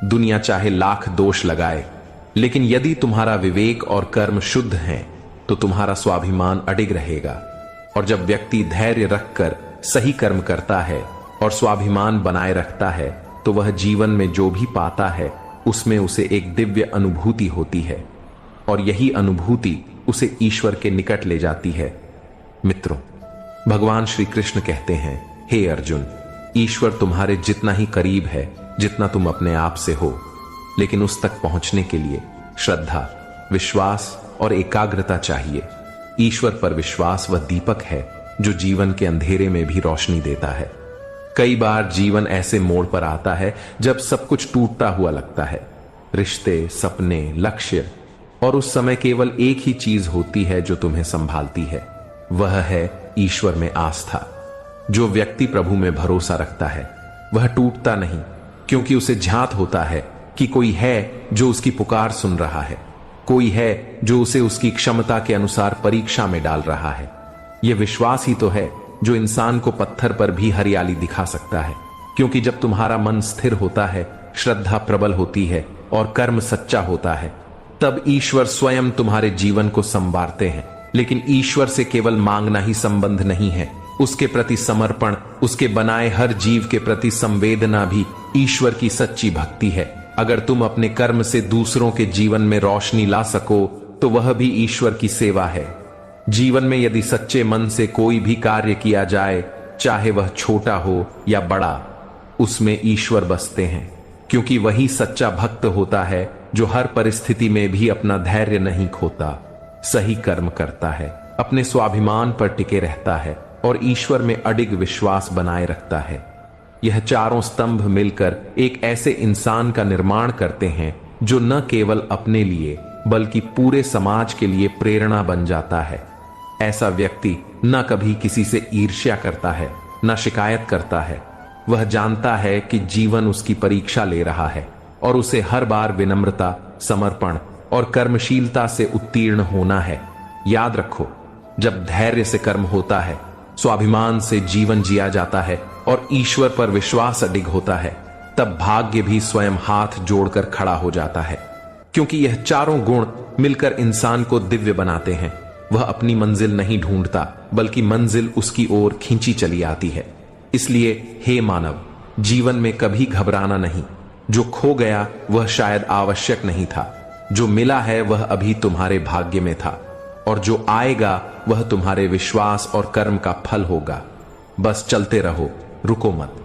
दुनिया चाहे लाख दोष लगाए, लेकिन यदि तुम्हारा विवेक और कर्म शुद्ध हैं तो तुम्हारा स्वाभिमान अडिग रहेगा। और जब व्यक्ति धैर्य रखकर सही कर्म करता है और स्वाभिमान बनाए रखता है तो वह जीवन में जो भी पाता है उसमें उसे एक दिव्य अनुभूति होती है, और यही अनुभूति उसे ईश्वर के निकट ले जाती है। मित्रों, भगवान श्री कृष्ण कहते हैं, हे अर्जुन, ईश्वर तुम्हारे जितना ही करीब है जितना तुम अपने आप से हो, लेकिन उस तक पहुंचने के लिए श्रद्धा, विश्वास और एकाग्रता चाहिए। ईश्वर पर विश्वास वह दीपक है जो जीवन के अंधेरे में भी रोशनी देता है। कई बार जीवन ऐसे मोड़ पर आता है जब सब कुछ टूटता हुआ लगता है, रिश्ते, सपने, लक्ष्य, और उस समय केवल एक ही चीज होती है जो तुम्हें संभालती है, वह है ईश्वर में आस्था। जो व्यक्ति प्रभु में भरोसा रखता है वह टूटता नहीं, क्योंकि उसे ज्ञात होता है कि कोई है जो उसकी पुकार सुन रहा है, कोई है जो उसे उसकी क्षमता के अनुसार परीक्षा में डाल रहा है। यह विश्वास ही तो है जो इंसान को पत्थर पर भी हरियाली दिखा सकता है, क्योंकि जब तुम्हारा मन स्थिर होता है, श्रद्धा प्रबल होती है और कर्म सच्चा होता है, तब ईश्वर स्वयं तुम्हारे जीवन को संवारते हैं। लेकिन ईश्वर से केवल मांगना ही संबंध नहीं है, उसके प्रति समर्पण, उसके बनाए हर जीव के प्रति संवेदना भी ईश्वर की सच्ची भक्ति है। अगर तुम अपने कर्म से दूसरों के जीवन में रोशनी ला सको तो वह भी ईश्वर की सेवा है। जीवन में यदि सच्चे मन से कोई भी कार्य किया जाए, चाहे वह छोटा हो या बड़ा, उसमें ईश्वर बसते हैं, क्योंकि वही सच्चा भक्त होता है जो हर परिस्थिति में भी अपना धैर्य नहीं खोता, सही कर्म करता है, अपने स्वाभिमान पर टिके रहता है और ईश्वर में अडिग विश्वास बनाए रखता है। यह चारों स्तंभ मिलकर एक ऐसे इंसान का निर्माण करते हैं जो न केवल अपने लिए बल्कि पूरे समाज के लिए प्रेरणा बन जाता है। ऐसा व्यक्ति न कभी किसी से ईर्ष्या करता है, न शिकायत करता है। वह जानता है कि जीवन उसकी परीक्षा ले रहा है और उसे हर बार विनम्रता, समर्पण और कर्मशीलता से उत्तीर्ण होना है। याद रखो, जब धैर्य से कर्म होता है, स्वाभिमान से जीवन जिया जाता है और ईश्वर पर विश्वास अडिग होता है, तब भाग्य भी स्वयं हाथ जोड़कर खड़ा हो जाता है। क्योंकि यह चारों गुण मिलकर इंसान को दिव्य बनाते हैं। वह अपनी मंजिल नहीं ढूंढता, बल्कि मंजिल उसकी ओर खींची चली आती है। इसलिए हे मानव, जीवन में कभी घबराना नहीं। जो खो गया वह शायद आवश्यक नहीं था, जो मिला है वह अभी तुम्हारे भाग्य में था, और जो आएगा वह तुम्हारे विश्वास और कर्म का फल होगा। बस चलते रहो, रुको मत।